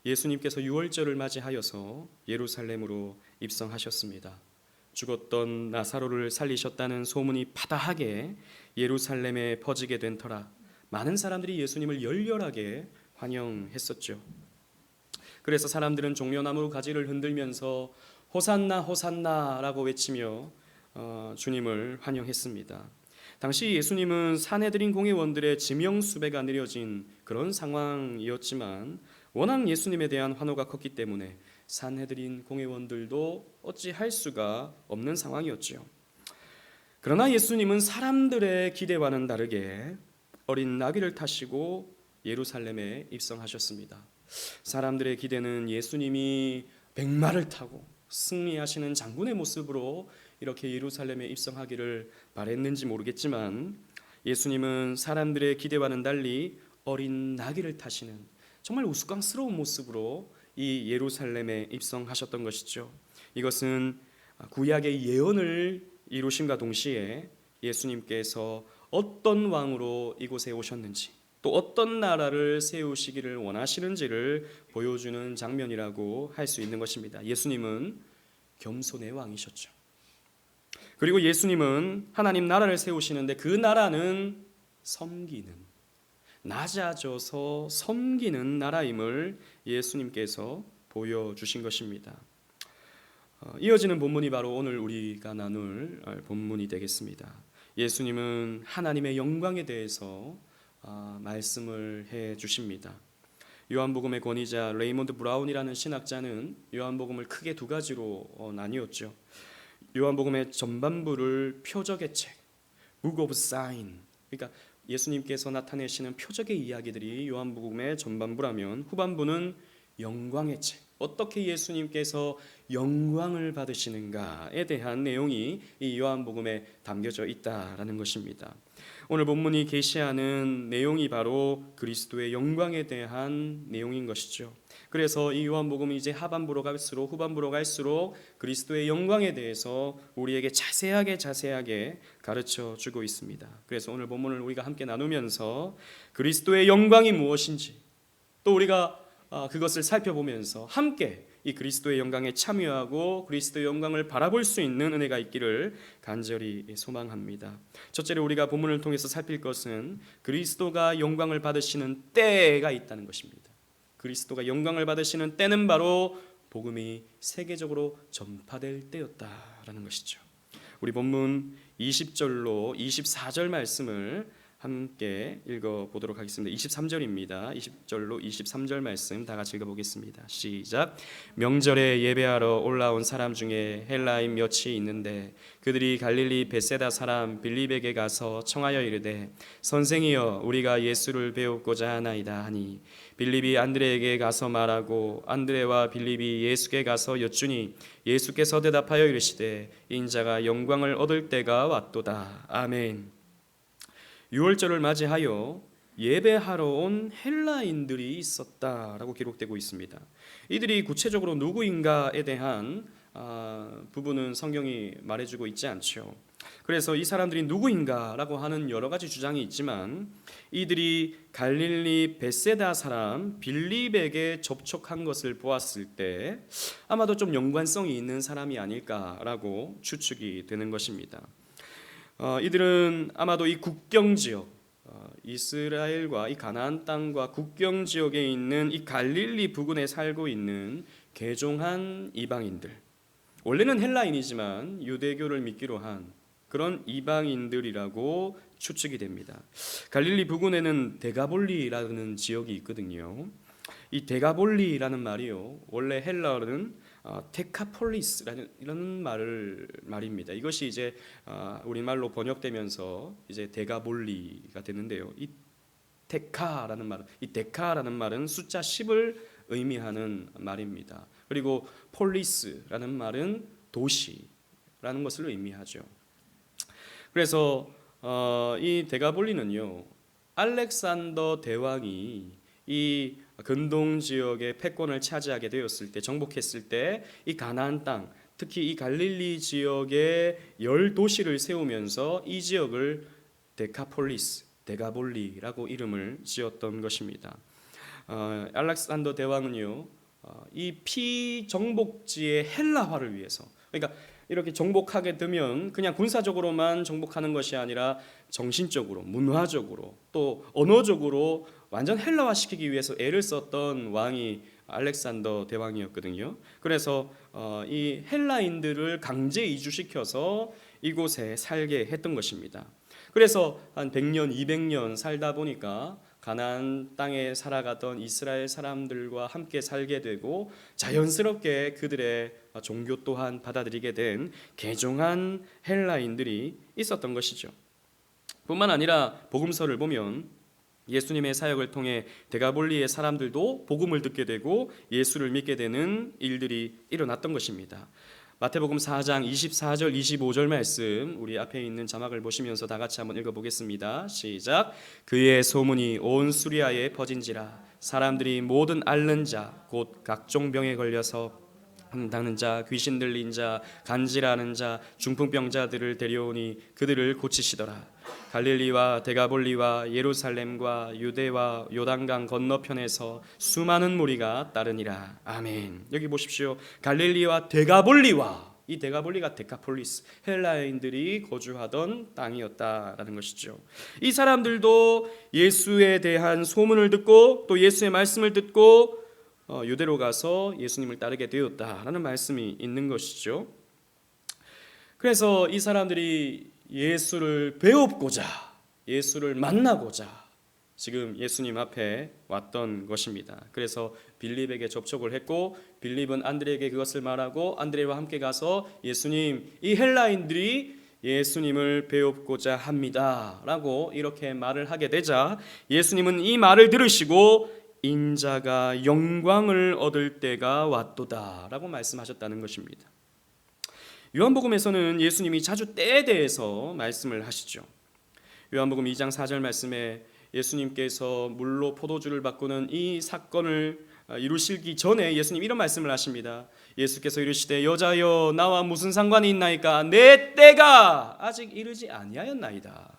예수님께서 유월절을 맞이하여서 예루살렘으로 입성하셨습니다. 죽었던 나사로를 살리셨다는 소문이 파다하게 예루살렘에 퍼지게 된 터라 많은 사람들이 예수님을 열렬하게 환영했었죠. 그래서 사람들은 종려나무 가지를 흔들면서 호산나 호산나라고 외치며 주님을 환영했습니다. 당시 예수님은 산헤드린 공회원들의 지명수배가 내려진 그런 상황이었지만 워낙 예수님에 대한 환호가 컸기 때문에 산헤드린 공회원들도 어찌할 수가 없는 상황이었죠. 그러나 예수님은 사람들의 기대와는 다르게 어린 나귀를 타시고 예루살렘에 입성하셨습니다. 사람들의 기대는 예수님이 백마를 타고 승리하시는 장군의 모습으로 이렇게 예루살렘에 입성하기를 바랬는지 모르겠지만 예수님은 사람들의 기대와는 달리 어린 나귀를 타시는 정말 우스꽝스러운 모습으로 이 예루살렘에 입성하셨던 것이죠. 이것은 구약의 예언을 이루심과 동시에 예수님께서 어떤 왕으로 이곳에 오셨는지 또 어떤 나라를 세우시기를 원하시는지를 보여주는 장면이라고 할 수 있는 것입니다. 예수님은 겸손의 왕이셨죠. 그리고 예수님은 하나님 나라를 세우시는데 그 나라는 섬기는, 낮아져서 섬기는 나라임을 예수님께서 보여주신 것입니다. 이어지는 본문이 바로 오늘 우리가 나눌 본문이 되겠습니다. 예수님은 하나님의 영광에 대해서 말씀을 해 주십니다. 요한복음의 권위자 레이몬드 브라운이라는 신학자는 요한복음을 크게 두 가지로 나뉘었죠. 요한복음의 전반부를 표적의 책, Book of Sign, 그러니까 예수님께서 나타내시는 표적의 이야기들이 요한복음의 전반부라면 후반부는 영광의 책, 어떻게 예수님께서 영광을 받으시는가에 대한 내용이 이 요한복음에 담겨져 있다라는 것입니다. 오늘 본문이 계시하는 내용이 바로 그리스도의 영광에 대한 내용인 것이죠. 그래서 이 요한복음이 이제 하반부로 갈수록 후반부로 갈수록 그리스도의 영광에 대해서 우리에게 자세하게 가르쳐 주고 있습니다. 그래서 오늘 본문을 우리가 함께 나누면서 그리스도의 영광이 무엇인지 또 우리가 그것을 살펴보면서 함께 이 그리스도의 영광에 참여하고 그리스도의 영광을 바라볼 수 있는 은혜가 있기를 간절히 소망합니다. 첫째로 우리가 본문을 통해서 살필 것은 그리스도가 영광을 받으시는 때가 있다는 것입니다. 그리스도가 영광을 받으시는 때는 바로 복음이 세계적으로 전파될 때였다라는 것이죠. 우리 본문 20절로 24절 말씀을 함께 읽어보도록 하겠습니다. 23절입니다. 20절로 23절 말씀 다 같이 읽어보겠습니다. 시작. 명절에 예배하러 올라온 사람 중에 헬라인 몇이 있는데 그들이 갈릴리 벳세다 사람 빌립에게 가서 청하여 이르되 선생이여 우리가 예수를 배우고자 하나이다 하니 빌립이 안드레에게 가서 말하고 안드레와 빌립이 예수께 가서 여쭈니 예수께서 대답하여 이르시되 인자가 영광을 얻을 때가 왔도다. 아멘. 유월절을 맞이하여 예배하러 온 헬라인들이 있었다라고 기록되고 있습니다. 이들이 구체적으로 누구인가에 대한 부분은 성경이 말해주고 있지 않죠. 그래서 이 사람들이 누구인가라고 하는 여러 가지 주장이 있지만 이들이 갈릴리 벳세다 사람 빌립에게 접촉한 것을 보았을 때 아마도 좀 연관성이 있는 사람이 아닐까라고 추측이 되는 것입니다. 이들은 아마도 이 국경 지역, 이스라엘과 이 가나안 땅과 국경 지역에 있는 이 갈릴리 부근에 살고 있는 개종한 이방인들, 원래는 헬라인이지만 유대교를 믿기로 한 그런 이방인들이라고 추측이 됩니다. 갈릴리 부근에는 데가볼리라는 지역이 있거든요. 이 데가볼리라는 말이요, 원래 헬라어는 테카폴리스라는 이런 말입니다. 이것이 이제 우리말로 번역되면서 이제 데가볼리가 되는데요. 이 데카라는 말은 숫자 10을 의미하는 말입니다. 그리고 폴리스라는 말은 도시라는 것을 의미하죠. 그래서 이 데가볼리는요, 알렉산더 대왕이 이 근동 지역의 패권을 차지하게 되었을 때, 정복했을 때 이 가나안 땅, 특히 이 갈릴리 지역에 10도시를 세우면서 이 지역을 데카폴리스, 데가볼리라고 이름을 지었던 것입니다. 알렉산더 대왕은요, 이 피정복지의 헬라화를 위해서, 그러니까 이렇게 정복하게 되면 그냥 군사적으로만 정복하는 것이 아니라 정신적으로, 문화적으로, 또 언어적으로 완전 헬라화 시키기 위해서 애를 썼던 왕이 알렉산더 대왕이었거든요. 그래서 이 헬라인들을 강제 이주시켜서 이곳에 살게 했던 것입니다. 그래서 한 100년, 200년 살다 보니까 가나안 땅에 살아가던 이스라엘 사람들과 함께 살게 되고 자연스럽게 그들의 종교 또한 받아들이게 된 개종한 헬라인들이 있었던 것이죠. 뿐만 아니라 복음서를 보면 예수님의 사역을 통해 데가볼리의 사람들도 복음을 듣게 되고 예수를 믿게 되는 일들이 일어났던 것입니다. 마태복음 4장 24절 25절 말씀, 우리 앞에 있는 자막을 보시면서 다 같이 한번 읽어보겠습니다. 시작. 그의 소문이 온 수리아에 퍼진지라 사람들이 모든 앓는 자 곧 각종 병에 걸려서 한다는 자, 귀신 들린 자, 간질하는 자, 중풍병자들을 데려오니 그들을 고치시더라. 갈릴리와 데가볼리와 예루살렘과 유대와 요단강 건너편에서 수많은 무리가 따르니라. 아멘. 여기 보십시오. 갈릴리와 데가볼리와, 이 데가볼리가 데카폴리스, 헬라인들이 거주하던 땅이었다라는 것이죠. 이 사람들도 예수에 대한 소문을 듣고 또 예수의 말씀을 듣고 유대로 가서 예수님을 따르게 되었다라는 말씀이 있는 것이죠. 그래서 이 사람들이 예수를 배웁고자, 예수를 만나고자 지금 예수님 앞에 왔던 것입니다. 그래서 빌립에게 접촉을 했고 빌립은 안드레에게 그것을 말하고 안드레와 함께 가서 예수님, 이 헬라인들이 예수님을 배웁고자 합니다 라고 이렇게 말을 하게 되자 예수님은 이 말을 들으시고 인자가 영광을 얻을 때가 왔도다 라고 말씀하셨다는 것입니다. 요한복음에서는 예수님이 자주 때에 대해서 말씀을 하시죠. 요한복음 2장 4절 말씀에 예수님께서 물로 포도주를 바꾸는 이 사건을 이루시기 전에 예수님 이런 말씀을 하십니다. 예수께서 이르시되 여자여 나와 무슨 상관이 있나이까 내 때가 아직 이르지 아니하였나이다.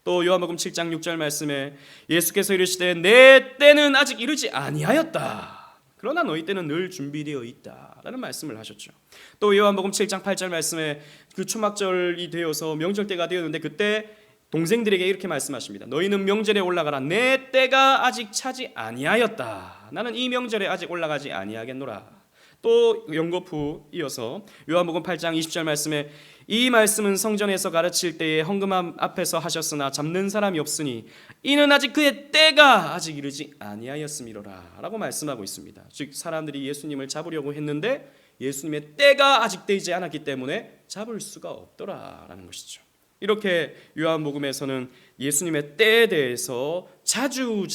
또 요한복음 7장 6절 말씀에 예수께서 이르시되 내 때는 아직 이르지 아니하였다. 그러나 너희 때는 늘 준비되어 있다라는 말씀을 하셨죠. 또 요한복음 7장 8절 말씀에 그 초막절이 되어서 명절 때가 되었는데 그때 동생들에게 이렇게 말씀하십니다. 너희는 명절에 올라가라. 내 때가 아직 차지 아니하였다. 나는 이 명절에 아직 올라가지 아니하겠노라. 또 연거푸 이어서 요한복음 8장 20절 말씀에 이 말씀은 성전에서 가르칠 때에 헌금 앞에서 하셨으나 잡는 사람이 없으니 이는 아직 그의 때가 아직 이르지 아니하였음이로라 라고 말씀하고 있습니다. 즉 사람들이 예수님을 잡으려고 했는데 예수님의 때가 아직 되지 않았기 때문에 잡을 수가 없더라라는 것이죠. 이렇게 요한복음에서는 예수님의 때에 대해서 자주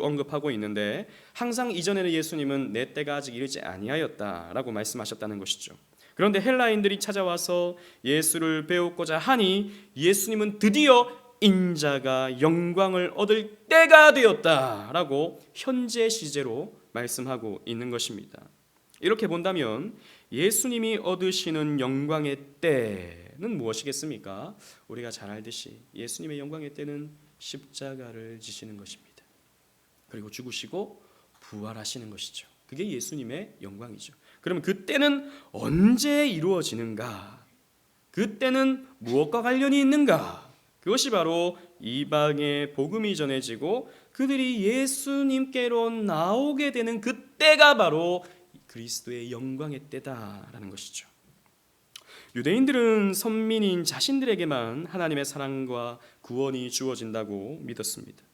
언급하고 있는데 항상 이전에는 예수님은 내 때가 아직 이르지 아니하였다라고 말씀하셨다는 것이죠. 그런데 헬라인들이 찾아와서 예수를 배우고자 하니 예수님은 드디어 인자가 영광을 얻을 때가 되었다라고 현재 시제로 말씀하고 있는 것입니다. 이렇게 본다면 예수님이 얻으시는 영광의 때는 무엇이겠습니까? 우리가 잘 알듯이 예수님의 영광의 때는 십자가를 지시는 것입니다. 그리고 죽으시고 부활하시는 것이죠. 그게 예수님의 영광이죠. 그러면 그 때는 언제 이루어지는가? 그 때는 무엇과 관련이 있는가? 그것이 바로 이방의 복음이 전해지고 그들이 예수님께로 나오게 되는 그 때가 바로 그리스도의 영광의 때다라는 것이죠. 유대인들은 선민인 자신들에게만 하나님의 사랑과 구원이 주어진다고 믿었습니다.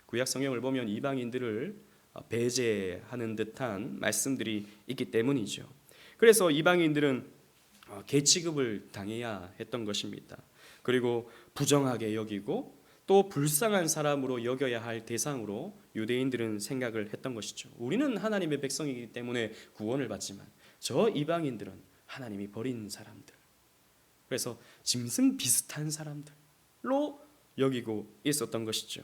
구약 성경을 보면 이방인들을 배제하는 듯한 말씀들이 있기 때문이죠. 그래서 이방인들은 계취급을 당해야 했던 것입니다. 그리고 부정하게 여기고 또 불쌍한 사람으로 여겨야 할 대상으로 유대인들은 생각을 했던 것이죠. 우리는 하나님의 백성이기 때문에 구원을 받지만 저 이방인들은 하나님이 버린 사람들, 그래서 짐승 비슷한 사람들로 여기고 있었던 것이죠.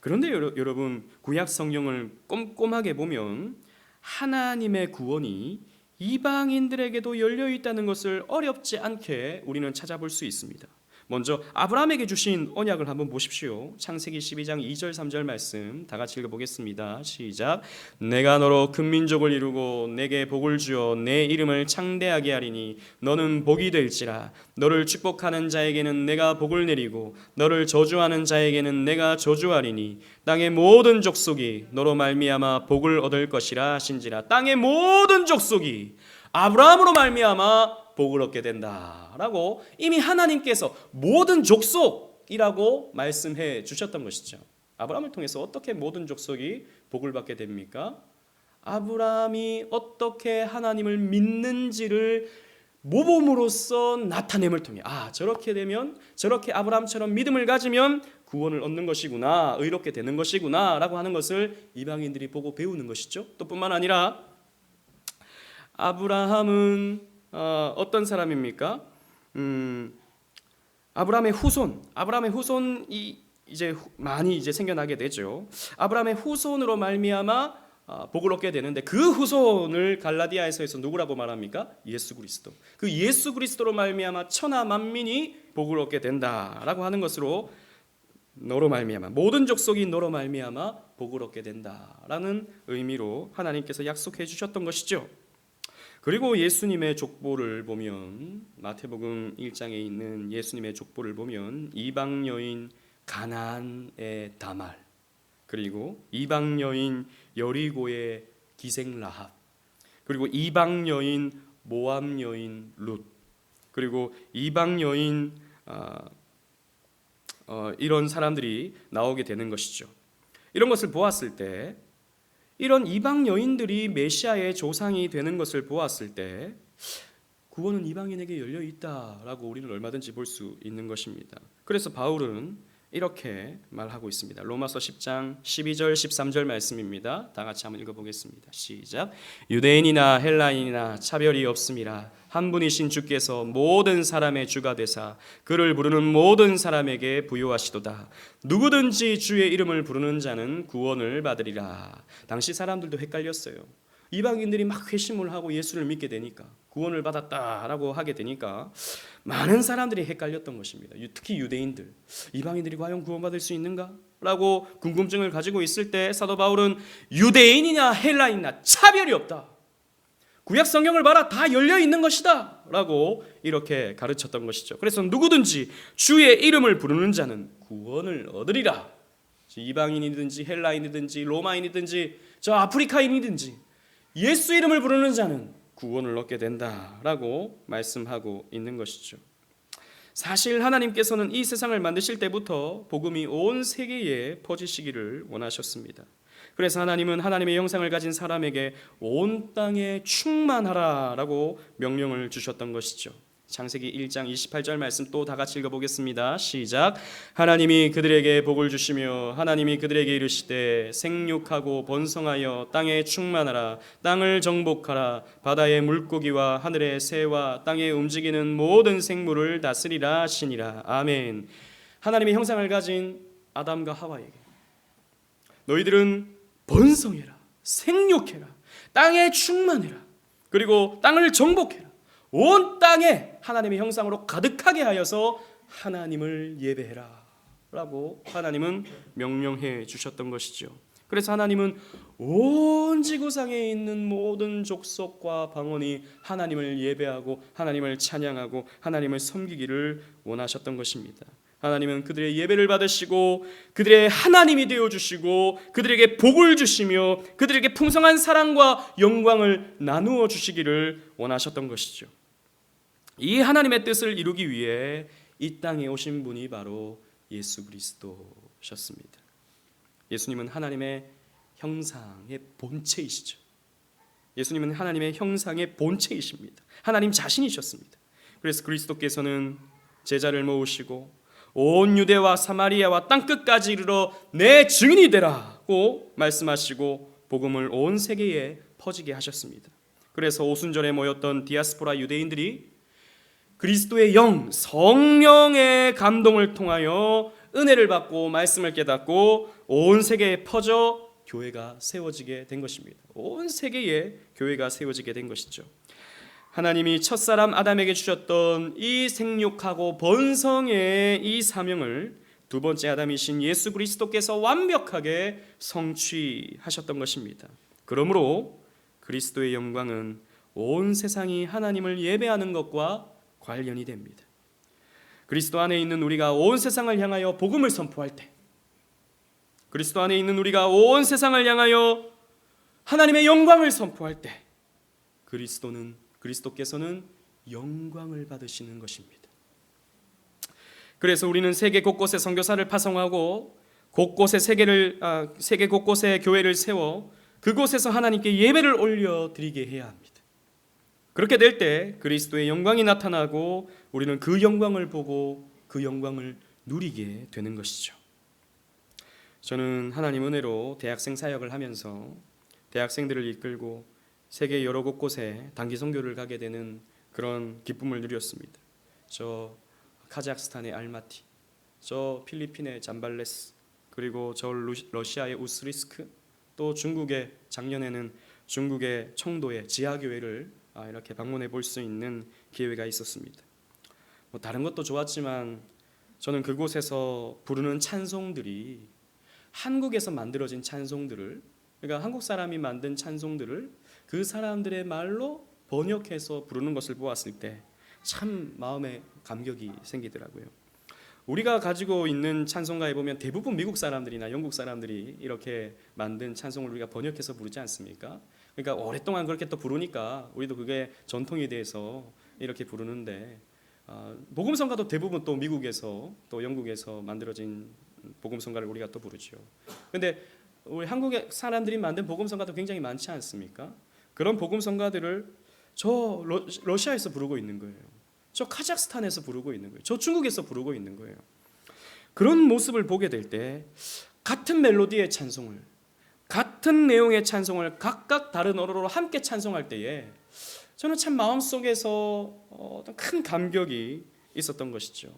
그런데 여러분 구약 성경을 꼼꼼하게 보면 하나님의 구원이 이방인들에게도 열려 있다는 것을 어렵지 않게 우리는 찾아볼 수 있습니다. 먼저 아브라함에게 주신 언약을 한번 보십시오. 창세기 12장 2절 3절 말씀 다 같이 읽어보겠습니다. 시작. 내가 너로 큰 민족을 이루고 내게 복을 주어 내 이름을 창대하게 하리니 너는 복이 될지라. 너를 축복하는 자에게는 내가 복을 내리고 너를 저주하는 자에게는 내가 저주하리니 땅의 모든 족속이 너로 말미암아 복을 얻을 것이라 하신지라. 땅의 모든 족속이 아브라함으로 말미암아 복을 얻게 된다라고 이미 하나님께서 모든 족속이라고 말씀해 주셨던 것이죠. 아브라함을 통해서 어떻게 모든 족속이 복을 받게 됩니까? 아브라함이 어떻게 하나님을 믿는지를 모범으로써 나타냄을 통해 저렇게 되면 저렇게 아브라함처럼 믿음을 가지면 구원을 얻는 것이구나, 의롭게 되는 것이구나 라고 하는 것을 이방인들이 보고 배우는 것이죠. 또 뿐만 아니라 아브라함은 어떤 사람입니까? 아브라함의 후손이 이제 많이 생겨나게 되죠. 아브라함의 후손으로 말미암아 복을 얻게 되는데 그 후손을 갈라디아에서 누구라고 말합니까? 예수 그리스도. 그 예수 그리스도로 말미암아 천하 만민이 복을 얻게 된다라고 하는 것으로 너로 말미암아 모든 족속이 너로 말미암아 복을 얻게 된다라는 의미로 하나님께서 약속해 주셨던 것이죠. 그리고 예수님의 족보를 보면 마태복음 1장에 있는 예수님의 족보를 보면 이방 여인 가나안의 다말, 그리고 이방 여인 여리고의 기생 라합, 그리고 이방 여인 모압 여인 룻, 그리고 이방 여인 이런 사람들이 나오게 되는 것이죠. 이런 것을 보았을 때 이런 이방 여인들이 메시아의 조상이 되는 것을 보았을 때 구원은 이방인에게 열려 있다라고 우리는 얼마든지 볼 수 있는 것입니다. 그래서 바울은 이렇게 말하고 있습니다. 로마서 10장 12절 13절 말씀입니다. 다 같이 한번 읽어보겠습니다. 시작. 유대인이나 헬라인이나 차별이 없음이라 한 분이신 주께서 모든 사람의 주가 되사 그를 부르는 모든 사람에게 부요하시도다. 누구든지 주의 이름을 부르는 자는 구원을 받으리라. 당시 사람들도 헷갈렸어요. 이방인들이 막 회심을 하고 예수를 믿게 되니까 구원을 받았다라고 하게 되니까 많은 사람들이 헷갈렸던 것입니다. 특히 유대인들, 이방인들이 과연 구원받을 수 있는가? 라고 궁금증을 가지고 있을 때 사도 바울은 유대인이나 헬라인이나 차별이 없다. 구약 성경을 봐라, 다 열려 있는 것이다 라고 이렇게 가르쳤던 것이죠. 그래서 누구든지 주의 이름을 부르는 자는 구원을 얻으리라. 이방인이든지 헬라인이든지 로마인이든지 저 아프리카인이든지 예수 이름을 부르는 자는 구원을 얻게 된다라고 말씀하고 있는 것이죠. 사실 하나님께서는 이 세상을 만드실 때부터 복음이 온 세계에 퍼지시기를 원하셨습니다. 그래서 하나님은 하나님의 형상을 가진 사람에게 온 땅에 충만하라라고 명령을 주셨던 것이죠. 창세기 1장 28절 말씀 또 다 같이 읽어보겠습니다. 시작. 하나님이 그들에게 복을 주시며 하나님이 그들에게 이르시되 생육하고 번성하여 땅에 충만하라. 땅을 정복하라. 바다의 물고기와 하늘의 새와 땅에 움직이는 모든 생물을 다스리라 하시니라. 아멘. 하나님의 형상을 가진 아담과 하와에게 너희들은 번성해라, 생육해라, 땅에 충만해라, 그리고 땅을 정복해라. 온 땅에 하나님의 형상으로 가득하게 하여서 하나님을 예배해라 라고 하나님은 명령해 주셨던 것이죠. 그래서 하나님은 온 지구상에 있는 모든 족속과 방언이 하나님을 예배하고 하나님을 찬양하고 하나님을 섬기기를 원하셨던 것입니다. 하나님은 그들의 예배를 받으시고 그들의 하나님이 되어주시고 그들에게 복을 주시며 그들에게 풍성한 사랑과 영광을 나누어 주시기를 원하셨던 것이죠. 이 하나님의 뜻을 이루기 위해 이 땅에 오신 분이 바로 예수 그리스도셨습니다. 예수님은 하나님의 형상의 본체이시죠. 예수님은 하나님의 형상의 본체이십니다. 하나님 자신이셨습니다. 그래서 그리스도께서는 제자를 모으시고 온 유대와 사마리아와 땅끝까지 이르러 내 증인이 되라고 말씀하시고 복음을 온 세계에 퍼지게 하셨습니다. 그래서 오순절에 모였던 디아스포라 유대인들이 그리스도의 영, 성령의 감동을 통하여 은혜를 받고 말씀을 깨닫고 온 세계에 퍼져 교회가 세워지게 된 것입니다. 온 세계에 교회가 세워지게 된 것이죠. 하나님이 첫사람 아담에게 주셨던 이 생육하고 번성의 이 사명을 두 번째 아담이신 예수 그리스도께서 완벽하게 성취하셨던 것입니다. 그러므로 그리스도의 영광은 온 세상이 하나님을 예배하는 것과 관련이 됩니다. 그리스도 안에 있는 우리가 온 세상을 향하여 복음을 선포할 때, 그리스도 안에 있는 우리가 온 세상을 향하여 하나님의 영광을 선포할 때, 그리스도께서는 영광을 받으시는 것입니다. 그래서 우리는 세계 곳곳에 선교사를 파송하고 세계 곳곳에 교회를 세워 그곳에서 하나님께 예배를 올려드리게 해야 합니다. 그렇게 될 때 그리스도의 영광이 나타나고 우리는 그 영광을 보고 그 영광을 누리게 되는 것이죠. 저는 하나님 은혜로 대학생 사역을 하면서 대학생들을 이끌고 세계 여러 곳곳에 단기 선교를 가게 되는 그런 기쁨을 누렸습니다. 저 카자흐스탄의 알마티, 저 필리핀의 잠발레스, 그리고 저 러시아의 우스리스크, 또 중국의 작년에는 중국의 청도의 지하교회를 이렇게 방문해 볼 수 있는 기회가 있었습니다. 다른 것도 좋았지만 저는 그곳에서 부르는 찬송들이 한국에서 만들어진 찬송들을, 그러니까 한국 사람이 만든 찬송들을 그 사람들의 말로 번역해서 부르는 것을 보았을 때 참 마음에 감격이 생기더라고요. 우리가 가지고 있는 찬송가에 보면 대부분 미국 사람들이나 영국 사람들이 이렇게 만든 찬송을 우리가 번역해서 부르지 않습니까? 그러니까 오랫동안 그렇게 또 부르니까 우리도 그게 전통이 돼서 이렇게 부르는데, 복음성가도 대부분 또 미국에서 또 영국에서 만들어진 복음성가를 우리가 또 부르죠. 근데 우리 한국의 사람들이 만든 복음성가도 굉장히 많지 않습니까? 그런 복음성가들을 저 러시아에서 부르고 있는 거예요. 저 카자흐스탄에서 부르고 있는 거예요. 저 중국에서 부르고 있는 거예요. 그런 모습을 보게 될 때 같은 멜로디의 찬송을, 같은 내용의 찬송을 각각 다른 언어로 함께 찬송할 때에 저는 참 마음속에서 어떤 큰 감격이 있었던 것이죠.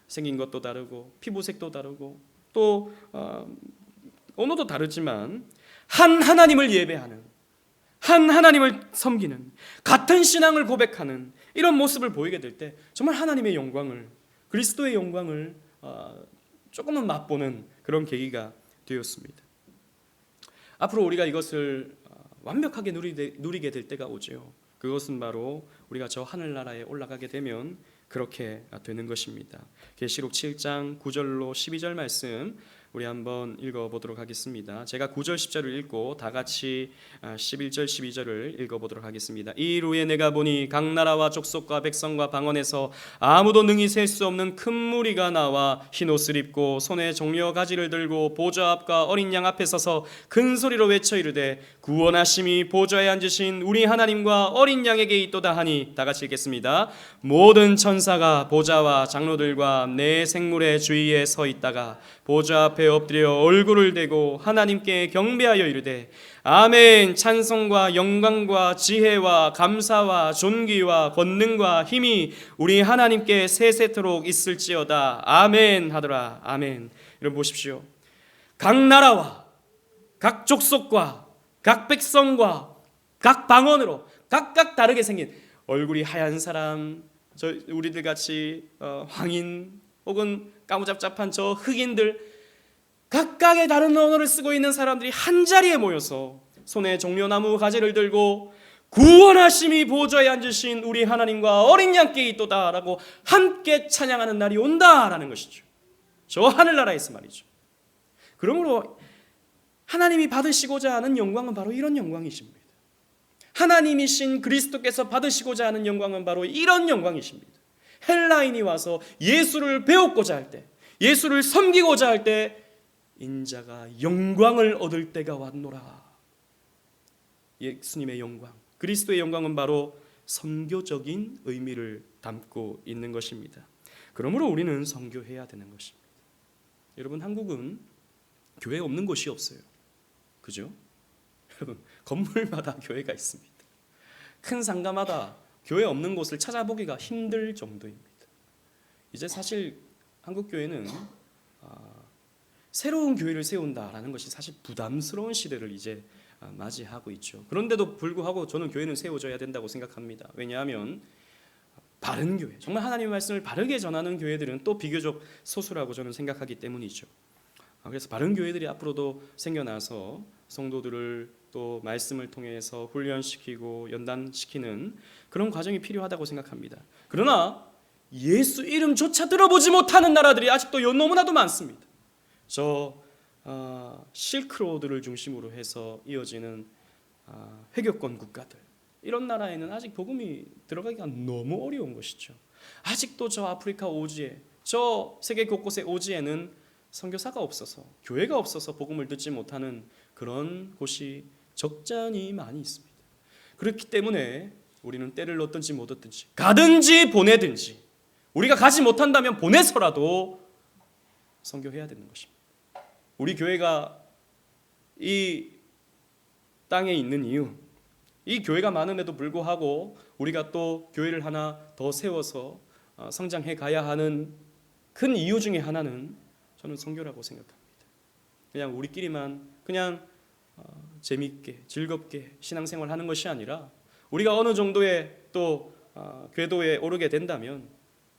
생긴 것도 다르고 피부색도 다르고 또 언어도 다르지만 한 하나님을 예배하는, 한 하나님을 섬기는, 같은 신앙을 고백하는 이런 모습을 보이게 될 때 정말 하나님의 영광을, 그리스도의 영광을 조금은 맛보는 그런 계기가 되었습니다. 앞으로 우리가 이것을 완벽하게 누리게 될 때가 오죠. 그것은 바로 우리가 저 하늘나라에 올라가게 되면 그렇게 되는 것입니다. 계시록 7장 9절로 12절 말씀 우리 한번 읽어보도록 하겠습니다. 제가 9절 10절을 읽고 다 같이 11절 12절을 읽어보도록 하겠습니다. 이일 후에 내가 보니 각 나라와 족속과 백성과 방언에서 아무도 능히 셀 수 없는 큰 무리가 나와 흰 옷을 입고 손에 종려 가지를 들고 보좌 앞과 어린 양 앞에 서서 큰 소리로 외쳐 이르되 구원하심이 보좌에 앉으신 우리 하나님과 어린 양에게 있도다 하니, 다 같이 읽겠습니다. 모든 천사가 보좌와 장로들과 내 생물의 주위에 서 있다가 보좌 앞에 엎드려 얼굴을 대고 하나님께 경배하여 이르되 아멘. 찬송과 영광과 지혜와 감사와 존귀와 권능과 힘이 우리 하나님께 세세토록 있을지어다. 아멘 하더라. 아멘. 여러분 보십시오. 각 나라와 각 족속과 각 백성과 각 방언으로 각각 다르게 생긴, 얼굴이 하얀 사람, 우리들 같이 황인 혹은 까무잡잡한 저 흑인들, 각각의 다른 언어를 쓰고 있는 사람들이 한자리에 모여서 손에 종려나무 가지를 들고 구원하심이 보좌에 앉으신 우리 하나님과 어린 양께 있도다 라고 함께 찬양하는 날이 온다라는 것이죠. 저 하늘나라에서 말이죠. 그러므로 하나님이 받으시고자 하는 영광은 바로 이런 영광이십니다. 하나님이신 그리스도께서 받으시고자 하는 영광은 바로 이런 영광이십니다. 헬라인이 와서 예수를 배우고자 할 때, 예수를 섬기고자 할 때 인자가 영광을 얻을 때가 왔노라. 예수님의 영광, 그리스도의 영광은 바로 선교적인 의미를 담고 있는 것입니다. 그러므로 우리는 선교해야 되는 것입니다. 여러분, 한국은 교회 없는 곳이 없어요. 그죠? 여러분, 건물마다 교회가 있습니다. 큰 상가마다 교회 없는 곳을 찾아보기가 힘들 정도입니다. 이제 사실 한국 교회는 새로운 교회를 세운다라는 것이 사실 부담스러운 시대를 이제 맞이하고 있죠. 그런데도 불구하고 저는 교회는 세워져야 된다고 생각합니다. 왜냐하면 바른 교회, 정말 하나님의 말씀을 바르게 전하는 교회들은 또 비교적 소수라고 저는 생각하기 때문이죠. 그래서 바른 교회들이 앞으로도 생겨나서 성도들을 또 말씀을 통해서 훈련시키고 연단시키는 그런 과정이 필요하다고 생각합니다. 그러나 예수 이름조차 들어보지 못하는 나라들이 아직도 너무나도 많습니다. 저 실크로드를 중심으로 해서 이어지는 회교권 국가들, 이런 나라에는 아직 복음이 들어가기가 너무 어려운 것이죠. 아직도 저 아프리카 오지에, 저 세계 곳곳의 오지에는 선교사가 없어서, 교회가 없어서 복음을 듣지 못하는 그런 곳이 적잖이 많이 있습니다. 그렇기 때문에 우리는 때를 넣든지 못 얻든지, 가든지 보내든지, 우리가 가지 못한다면 보내서라도 선교해야 되는 것입니다. 우리 교회가 이 땅에 있는 이유, 이 교회가 많음에도 불구하고 우리가 또 교회를 하나 더 세워서 성장해 가야 하는 큰 이유 중에 하나는 저는 선교라고 생각합니다. 그냥 우리끼리만 그냥 재미있게 즐겁게 신앙생활 하는 것이 아니라 우리가 어느 정도의 또 궤도에 오르게 된다면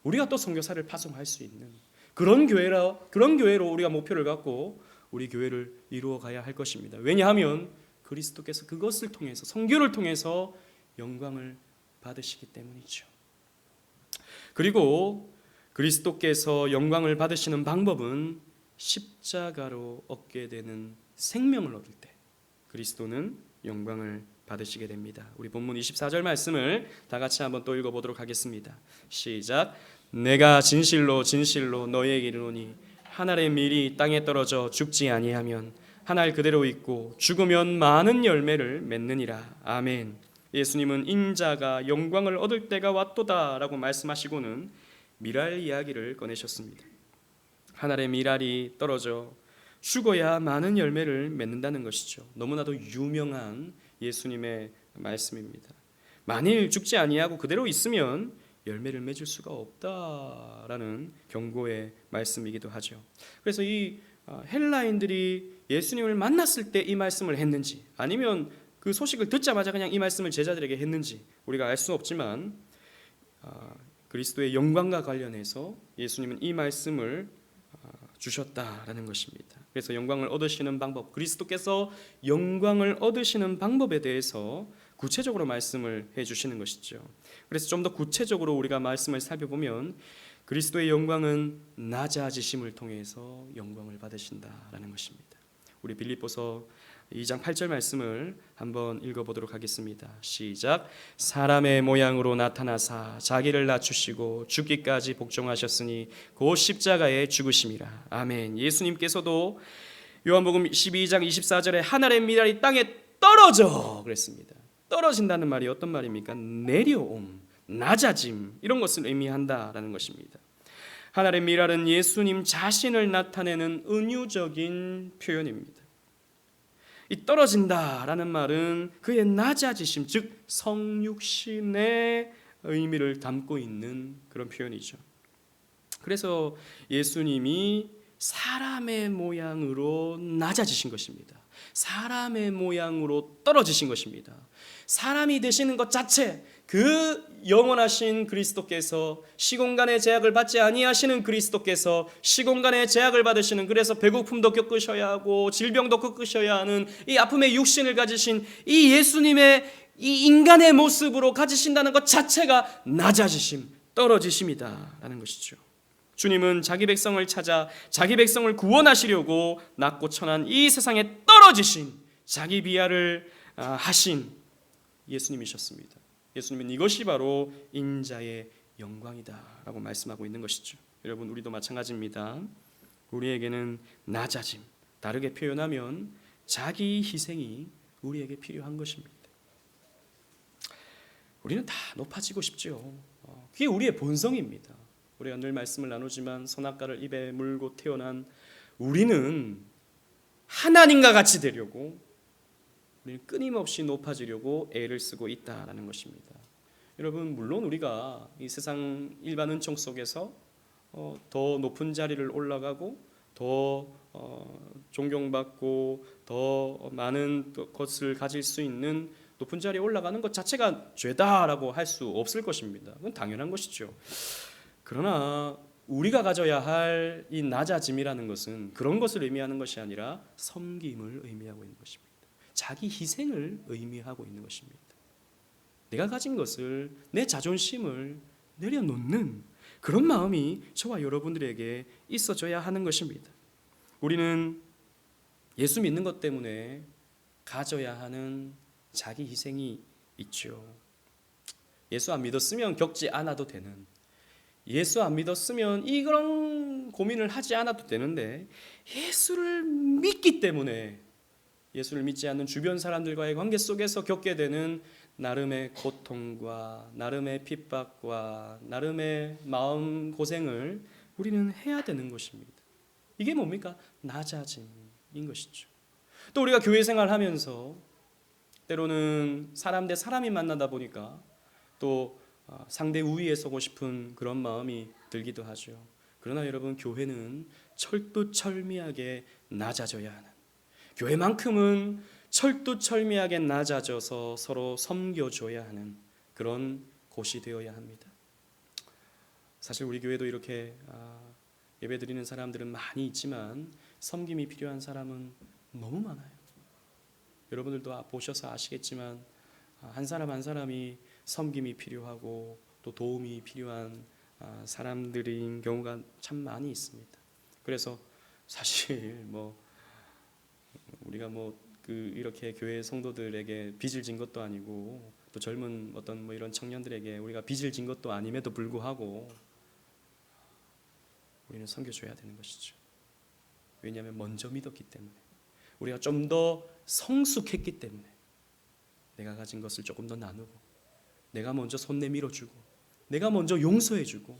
우리가 또 선교사를 파송할 수 있는 그런 교회로 우리가 목표를 갖고 우리 교회를 이루어 가야 할 것입니다. 왜냐하면 그리스도께서 그것을 통해서, 선교를 통해서 영광을 받으시기 때문이죠. 그리고 그리스도께서 영광을 받으시는 방법은 십자가로 얻게 되는 생명을 얻을 때 그리스도는 영광을 받으시게 됩니다. 우리 본문 24절 말씀을 다 같이 한번 또 읽어보도록 하겠습니다. 시작. 내가 진실로 진실로 너희에게 이르노니 한 알의 밀이 땅에 떨어져 죽지 아니하면 한 알 그대로 있고 죽으면 많은 열매를 맺느니라. 아멘. 예수님은 인자가 영광을 얻을 때가 왔도다라고 말씀하시고는 미랄 이야기를 꺼내셨습니다. 한 알의 미랄이 떨어져 죽어야 많은 열매를 맺는다는 것이죠. 너무나도 유명한 예수님의 말씀입니다. 만일 죽지 아니하고 그대로 있으면 열매를 맺을 수가 없다라는 경고의 말씀이기도 하죠. 그래서 이 헬라인들이 예수님을 만났을 때 이 말씀을 했는지, 아니면 그 소식을 듣자마자 그냥 이 말씀을 제자들에게 했는지 우리가 알 수는 없지만 그리스도의 영광과 관련해서 예수님은 이 말씀을 주셨다라는 것입니다. 그래서 영광을 얻으시는 방법, 그리스도께서 영광을 얻으시는 방법에 대해서 구체적으로 말씀을 해주시는 것이죠. 그래서 좀 더 구체적으로 우리가 말씀을 살펴보면 그리스도의 영광은 낮아지심을 통해서 영광을 받으신다라는 것입니다. 우리 빌립보서 2장 8절 말씀을 한번 읽어보도록 하겠습니다. 시작. 사람의 모양으로 나타나사 자기를 낮추시고 죽기까지 복종하셨으니 곧 십자가에 죽으심이라. 아멘. 예수님께서도 요한복음 12장 24절에 한 알의 미랄이 땅에 떨어져 그랬습니다. 떨어진다는 말이 어떤 말입니까? 내려옴, 낮아짐, 이런 것을 의미한다라는 것입니다. 한 알의 미랄은 예수님 자신을 나타내는 은유적인 표현입니다. 이 떨어진다라는 말은 그의 낮아지심, 즉 성육신의 의미를 담고 있는 그런 표현이죠. 그래서 예수님이 사람의 모양으로 낮아지신 것입니다. 사람의 모양으로 떨어지신 것입니다. 사람이 되시는 것 자체, 그 영원하신 그리스도께서, 시공간의 제약을 받지 아니하시는 그리스도께서 시공간의 제약을 받으시는, 그래서 배고픔도 겪으셔야 하고 질병도 겪으셔야 하는 이 아픔의 육신을 가지신 이 예수님의 이 인간의 모습으로 가지신다는 것 자체가 낮아지심, 떨어지심이다라는 것이죠. 주님은 자기 백성을 찾아 자기 백성을 구원하시려고 낮고 천한 이 세상에 떨어지신, 자기 비하를 하신 예수님이셨습니다. 예수님은 이것이 바로 인자의 영광이다라고 말씀하고 있는 것이죠. 여러분, 우리도 마찬가지입니다. 우리에게는 낮아짐, 다르게 표현하면 자기 희생이 우리에게 필요한 것입니다. 우리는 다 높아지고 싶죠. 그게 우리의 본성입니다. 우리가 늘 말씀을 나누지만 선악과를 입에 물고 태어난 우리는 하나님과 같이 되려고, 우리는 끊임없이 높아지려고 애를 쓰고 있다라는 것입니다. 여러분, 물론 우리가 이 세상 일반 은총 속에서 더 높은 자리를 올라가고 더 존경받고 더 많은 것을 가질 수 있는 높은 자리에 올라가는 것 자체가 죄다라고 할 수 없을 것입니다. 그건 당연한 것이죠. 그러나 우리가 가져야 할 이 낮아짐이라는 것은 그런 것을 의미하는 것이 아니라 섬김을 의미하고 있는 것입니다. 자기 희생을 의미하고 있는 것입니다. 내가 가진 것을, 내 자존심을 내려놓는 그런 마음이 저와 여러분들에게 있어져야 하는 것입니다. 우리는 예수 믿는 것 때문에 가져야 하는 자기 희생이 있죠. 예수 안 믿었으면 겪지 않아도 되는, 예수 안 믿었으면 이런 고민을 하지 않아도 되는데, 예수를 믿기 때문에 예수를 믿지 않는 주변 사람들과의 관계 속에서 겪게 되는 나름의 고통과 나름의 핍박과 나름의 마음 고생을 우리는 해야 되는 것입니다. 이게 뭡니까? 낮아짐인 것이죠. 또 우리가 교회 생활하면서 때로는 사람 대 사람이 만나다 보니까 또 상대 우위에 서고 싶은 그런 마음이 들기도 하죠. 그러나 여러분, 교회는 철두철미하게 낮아져야 하는, 교회만큼은 철두철미하게 낮아져서 서로 섬겨줘야 하는 그런 곳이 되어야 합니다. 사실 우리 교회도 이렇게 예배드리는 사람들은 많이 있지만 섬김이 필요한 사람은 너무 많아요. 여러분들도 보셔서 아시겠지만 한 사람 한 사람이 섬김이 필요하고 또 도움이 필요한 사람들인 경우가 참 많이 있습니다. 그래서 사실 우리가 이렇게 교회 성도들에게 빚을 진 것도 아니고 또 젊은 어떤 이런 청년들에게 우리가 빚을 진 것도 아님에도 불구하고 우리는 섬겨줘야 되는 것이죠. 왜냐하면 먼저 믿었기 때문에, 우리가 좀 더 성숙했기 때문에 내가 가진 것을 조금 더 나누고, 내가 먼저 손 내밀어주고, 내가 먼저 용서해주고,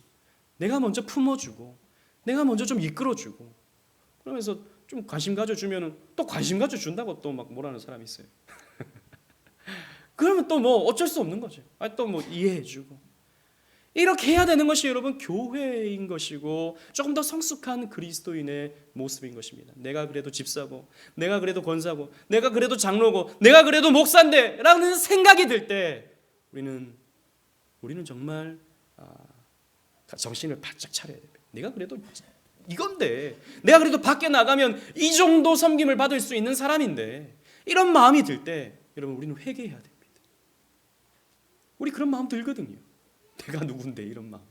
내가 먼저 품어주고, 내가 먼저 좀 이끌어주고, 그러면서 좀 관심 가져주면 또 관심 가져준다고 또 막 뭐라는 사람이 있어요. 그러면 또 어쩔 수 없는 거죠. 또 이해해주고, 이렇게 해야 되는 것이 여러분 교회인 것이고 조금 더 성숙한 그리스도인의 모습인 것입니다. 내가 그래도 집사고, 내가 그래도 권사고, 내가 그래도 장로고, 내가 그래도 목사인데 라는 생각이 들 때 우리는 정말 정신을 바짝 차려야 됩니다. 내가 그래도 이건데, 내가 그래도 밖에 나가면 이 정도 섬김을 받을 수 있는 사람인데, 이런 마음이 들 때 여러분 우리는 회개해야 됩니다. 우리 그런 마음 들거든요. 내가 누군데 이런 마음.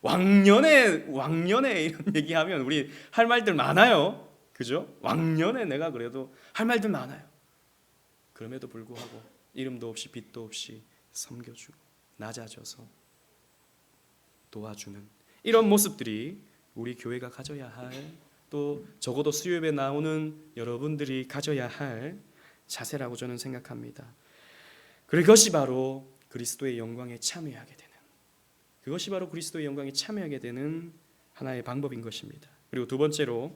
왕년에 이런 얘기하면 우리 할 말들 많아요. 그죠? 왕년에 내가 그래도 할 말들 많아요. 그럼에도 불구하고 이름도 없이 빛도 없이 섬겨주고 낮아져서 도와주는 이런 모습들이 우리 교회가 가져야 할, 또 적어도 수요예배 나오는 여러분들이 가져야 할 자세라고 저는 생각합니다. 그것이 바로 그리스도의 영광에 참여하게 되는, 그것이 바로 그리스도의 영광에 참여하게 되는 하나의 방법인 것입니다. 그리고 두 번째로,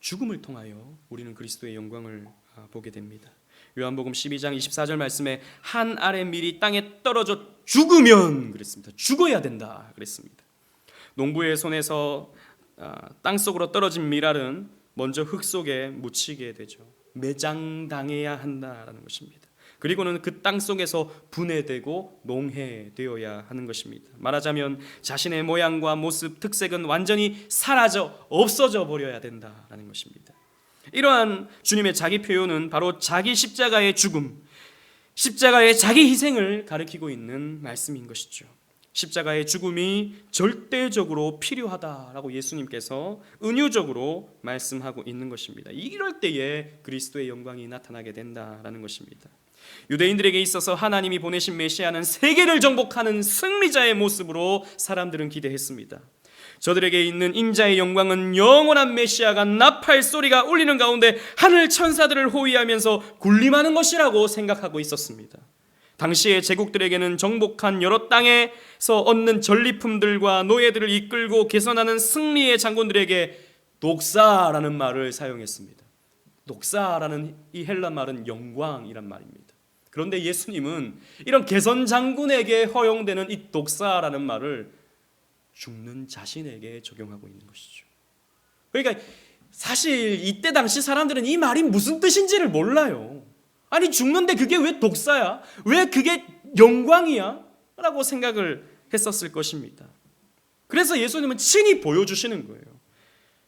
죽음을 통하여 우리는 그리스도의 영광을 보게 됩니다. 요한복음 12장 24절 말씀에 한 알의 밀이 땅에 떨어져 죽으면 그랬습니다. 죽어야 된다 그랬습니다. 농부의 손에서 땅속으로 떨어진 밀알은 먼저 흙 속에 묻히게 되죠. 매장당해야 한다라는 것입니다. 그리고는 그 땅 속에서 분해되고 농해되어야 하는 것입니다. 말하자면 자신의 모양과 모습, 특색은 완전히 사라져 없어져 버려야 된다라는 것입니다. 이러한 주님의 자기 표현은 바로 자기 십자가의 죽음, 십자가의 자기 희생을 가리키고 있는 말씀인 것이죠. 십자가의 죽음이 절대적으로 필요하다라고 예수님께서 은유적으로 말씀하고 있는 것입니다. 이럴 때에 그리스도의 영광이 나타나게 된다라는 것입니다. 유대인들에게 있어서 하나님이 보내신 메시아는 세계를 정복하는 승리자의 모습으로 사람들은 기대했습니다. 저들에게 있는 인자의 영광은 영원한 메시아가 나팔 소리가 울리는 가운데 하늘 천사들을 호위하면서 군림하는 것이라고 생각하고 있었습니다. 당시의 제국들에게는 정복한 여러 땅에서 얻는 전리품들과 노예들을 이끌고 개선하는 승리의 장군들에게 독사라는 말을 사용했습니다. 독사라는 이 헬라 말은 영광이란 말입니다. 그런데 예수님은 이런 개선 장군에게 허용되는 이 독사라는 말을 죽는 자신에게 적용하고 있는 것이죠. 그러니까 사실 이때 당시 사람들은 이 말이 무슨 뜻인지를 몰라요. 아니 죽는데 그게 왜 독사야? 왜 그게 영광이야? 라고 생각을 했었을 것입니다. 그래서 예수님은 친히 보여주시는 거예요.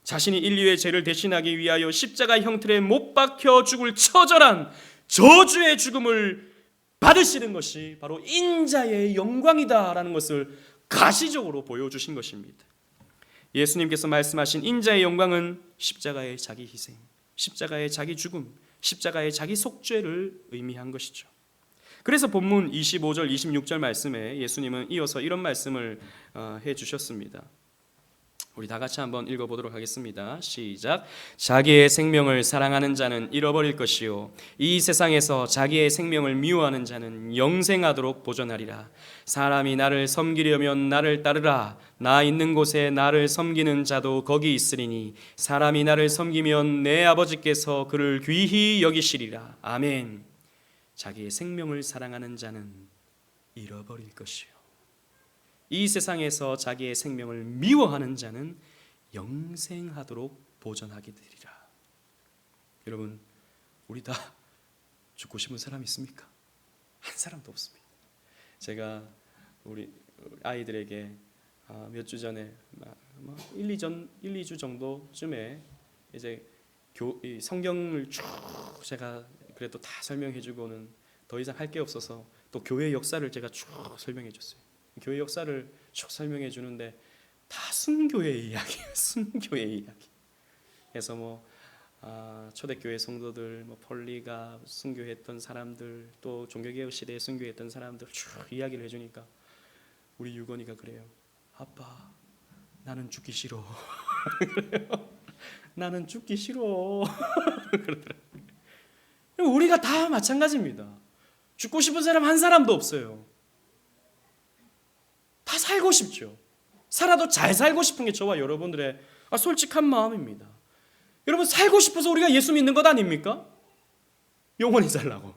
자신이 인류의 죄를 대신하기 위하여 십자가 형틀에 못 박혀 죽을 처절한 저주의 죽음을 받으시는 것이 바로 인자의 영광이다라는 것을 가시적으로 보여주신 것입니다. 예수님께서 말씀하신 인자의 영광은 십자가의 자기 희생, 십자가의 자기 죽음, 십자가의 자기 속죄를 의미한 것이죠. 그래서 본문 25절 26절 말씀에 예수님은 이어서 이런 말씀을 해주셨습니다. 우리 다 같이 한번 읽어보도록 하겠습니다. 시작. 자기의 생명을 사랑하는 자는 잃어버릴 것이요 이 세상에서 자기의 생명을 미워하는 자는 영생하도록 보존하리라. 사람이 나를 섬기려면 나를 따르라. 나 있는 곳에 나를 섬기는 자도 거기 있으리니 사람이 나를 섬기면 내 아버지께서 그를 귀히 여기시리라. 아멘. 자기의 생명을 사랑하는 자는 잃어버릴 것이요 이 세상에서 자기의 생명을 미워하는 자는 영생하도록 보존하게 되리라. 여러분, 우리 다 죽고 싶은 사람 있습니까? 한 사람도 없습니다. 제가 우리 아이들에게 몇 주 전에 1, 2주 정도쯤에 이제 성경을 쭉 제가 그래도 다 설명해주고는 더 이상 할 게 없어서 또 교회 역사를 제가 쭉 설명해줬어요. 교회 역사를 쭉 설명해 주는데 다 순교의 이야기예요. 순교의 이야기. 그래서 초대교회 성도들, 폴리가 순교했던 사람들, 또 종교개혁 시대에 순교했던 사람들 쭉 이야기를 해주니까 우리 유건이가 그래요. 아빠, 나는 죽기 싫어. 나는 죽기 싫어. 우리가 다 마찬가지입니다. 죽고 싶은 사람 한 사람도 없어요. 다 살고 싶죠. 살아도 잘 살고 싶은 게 저와 여러분들의 솔직한 마음입니다. 여러분, 살고 싶어서 우리가 예수 믿는 것 아닙니까? 영원히 살라고,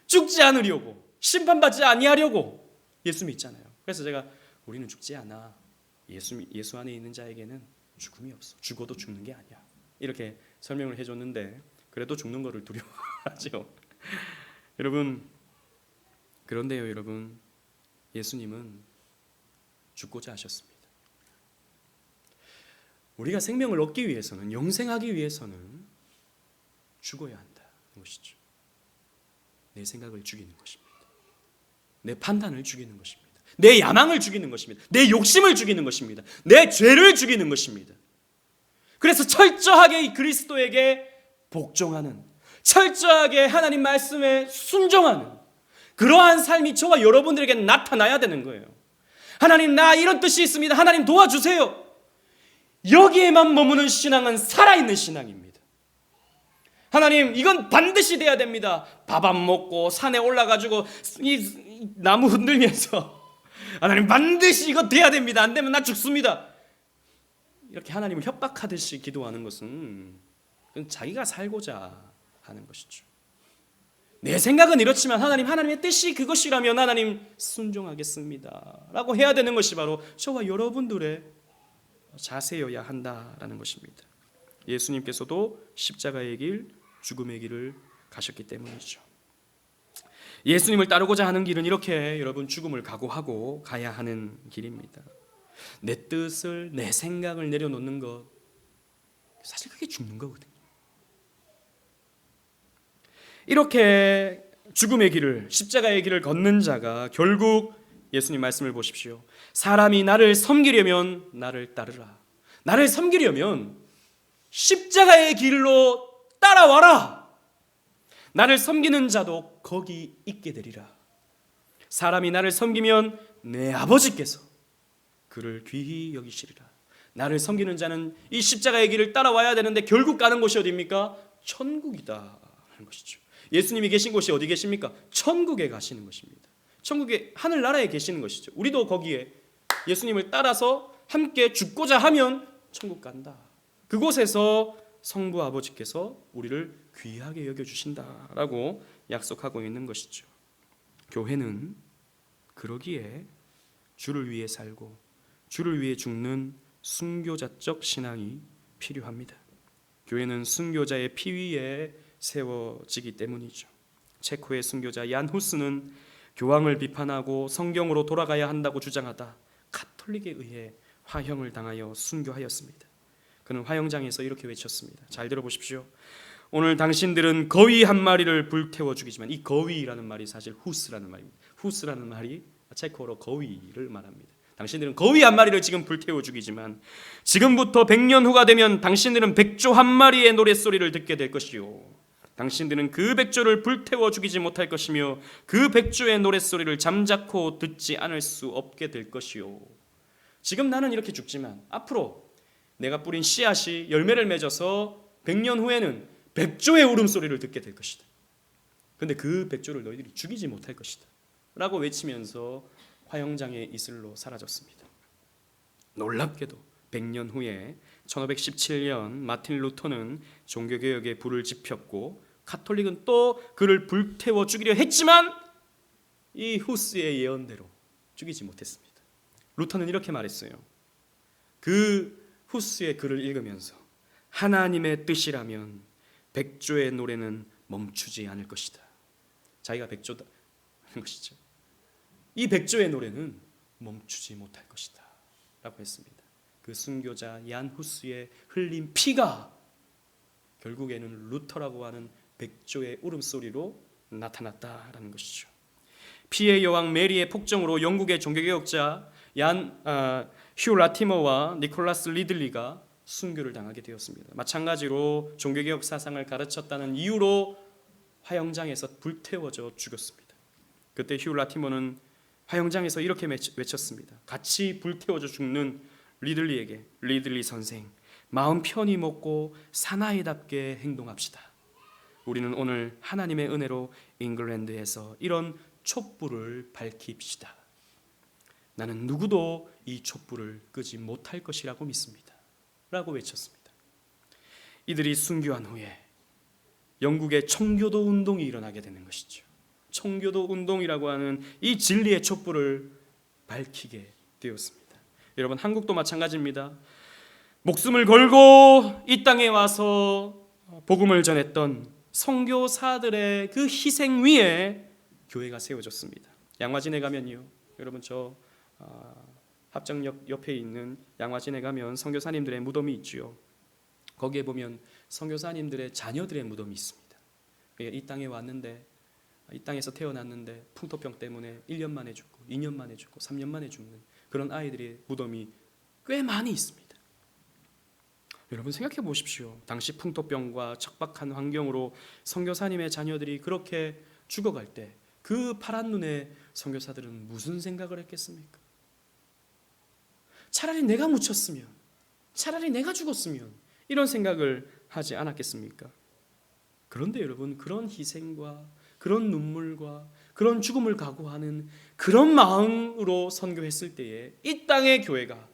죽지 않으려고, 심판받지 아니하려고 예수 믿잖아요. 그래서 제가 우리는 죽지 않아. 예수 안에 있는 자에게는 죽음이 없어. 죽어도 죽는 게 아니야. 이렇게 설명을 해줬는데 그래도 죽는 거를 두려워하죠. 여러분, 그런데요, 여러분, 예수님은 죽고자 하셨습니다. 우리가 생명을 얻기 위해서는, 영생하기 위해서는 죽어야 한다는 것이죠. 내 생각을 죽이는 것입니다. 내 판단을 죽이는 것입니다. 내 야망을 죽이는 것입니다. 내 욕심을 죽이는 것입니다. 내 죄를 죽이는 것입니다. 그래서 철저하게 그리스도에게 복종하는, 철저하게 하나님 말씀에 순종하는 그러한 삶이 저와 여러분들에게 나타나야 되는 거예요. 하나님, 나 이런 뜻이 있습니다. 하나님 도와주세요. 여기에만 머무는 신앙은 살아있는 신앙입니다. 하나님, 이건 반드시 돼야 됩니다. 밥 안 먹고 산에 올라가지고 이 나무 흔들면서 하나님 반드시 이거 돼야 됩니다. 안 되면 나 죽습니다. 이렇게 하나님을 협박하듯이 기도하는 것은 자기가 살고자 하는 것이죠. 내 생각은 이렇지만 하나님의 뜻이 그것이라면 하나님 순종하겠습니다 라고 해야 되는 것이 바로 저와 여러분들의 자세여야 한다라는 것입니다. 예수님께서도 십자가의 길, 죽음의 길을 가셨기 때문이죠. 예수님을 따르고자 하는 길은 이렇게 여러분 죽음을 각오하고 가야 하는 길입니다. 내 뜻을, 내 생각을 내려놓는 것, 사실 그게 죽는 거거든요. 이렇게 죽음의 길을, 십자가의 길을 걷는 자가 결국 예수님 말씀을 보십시오. 사람이 나를 섬기려면 나를 따르라. 나를 섬기려면 십자가의 길로 따라와라. 나를 섬기는 자도 거기 있게 되리라. 사람이 나를 섬기면 내 아버지께서 그를 귀히 여기시리라. 나를 섬기는 자는 이 십자가의 길을 따라와야 되는데 결국 가는 곳이 어디입니까? 천국이다 하는 것이죠. 예수님이 계신 곳이 어디 계십니까? 천국에 가시는 것입니다. 천국의 하늘나라에 계시는 것이죠. 우리도 거기에 예수님을 따라서 함께 죽고자 하면 천국 간다. 그곳에서 성부 아버지께서 우리를 귀하게 여겨주신다라고 약속하고 있는 것이죠. 교회는 그러기에 주를 위해 살고 주를 위해 죽는 순교자적 신앙이 필요합니다. 교회는 순교자의 피 위에 세워지기 때문이죠. 체코의 순교자 얀 후스는 교황을 비판하고 성경으로 돌아가야 한다고 주장하다 가톨릭에 의해 화형을 당하여 순교하였습니다. 그는 화형장에서 이렇게 외쳤습니다. 잘 들어보십시오. 오늘 당신들은 거위 한 마리를 불태워 죽이지만, 이 거위라는 말이 사실 후스라는 말입니다. 후스라는 말이 체코어로 거위를 말합니다. 당신들은 거위 한 마리를 지금 불태워 죽이지만 지금부터 100년 후가 되면 당신들은 백조 한 마리의 노랫소리를 듣게 될 것이요, 당신들은 그 백조를 불태워 죽이지 못할 것이며 그 백조의 노랫소리를 잠자코 듣지 않을 수 없게 될 것이요. 지금 나는 이렇게 죽지만 앞으로 내가 뿌린 씨앗이 열매를 맺어서 100년 후에는 백조의 울음소리를 듣게 될 것이다. 그런데 그 백조를 너희들이 죽이지 못할 것이다 라고 외치면서 화형장의 이슬로 사라졌습니다. 놀랍게도 100년 후에 1517년 마틴 루터는 종교개혁에 불을 지폈고 가톨릭은 또 그를 불태워 죽이려 했지만 이 후스의 예언대로 죽이지 못했습니다. 루터는 이렇게 말했어요. 그 후스의 글을 읽으면서 하나님의 뜻이라면 백조의 노래는 멈추지 않을 것이다. 자기가 백조다 하는 것이죠. 이 백조의 노래는 멈추지 못할 것이다 라고 했습니다. 그 순교자 얀 후스의 흘린 피가 결국에는 루터라고 하는 백조의 울음소리로 나타났다라는 것이죠. 피의 여왕 메리의 폭정으로 영국의 종교개혁자 휴 라티머와 니콜라스 리들리가 순교를 당하게 되었습니다. 마찬가지로 종교개혁 사상을 가르쳤다는 이유로 화형장에서 불태워져 죽었습니다. 그때 휴 라티머는 화형장에서 이렇게 외쳤습니다. 같이 불태워져 죽는 리들리에게, 리들리 선생, 마음 편히 먹고 사나이답게 행동합시다. 우리는 오늘 하나님의 은혜로 잉글랜드에서 이런 촛불을 밝힙시다. 나는 누구도 이 촛불을 끄지 못할 것이라고 믿습니다 라고 외쳤습니다. 이들이 순교한 후에 영국의 청교도 운동이 일어나게 되는 것이죠. 청교도 운동이라고 하는 이 진리의 촛불을 밝히게 되었습니다. 여러분, 한국도 마찬가지입니다. 목숨을 걸고 이 땅에 와서 복음을 전했던 선교사들의 그 희생 위에 교회가 세워졌습니다. 양화진에 가면요, 여러분 저 합정역 옆에 있는 양화진에 가면 선교사님들의 무덤이 있지요. 거기에 보면 선교사님들의 자녀들의 무덤이 있습니다. 이 땅에 왔는데, 이 땅에서 태어났는데 풍토병 때문에 1년 만에 죽고 2년 만에 죽고 3년 만에 죽는 그런 아이들의 무덤이 꽤 많이 있습니다. 여러분 생각해 보십시오. 당시 풍토병과 척박한 환경으로 선교사님의 자녀들이 그렇게 죽어갈 때 그 파란 눈에 선교사들은 무슨 생각을 했겠습니까? 차라리 내가 묻혔으면, 차라리 내가 죽었으면 이런 생각을 하지 않았겠습니까? 그런데 여러분, 그런 희생과 그런 눈물과 그런 죽음을 각오하는 그런 마음으로 선교했을 때에 이 땅의 교회가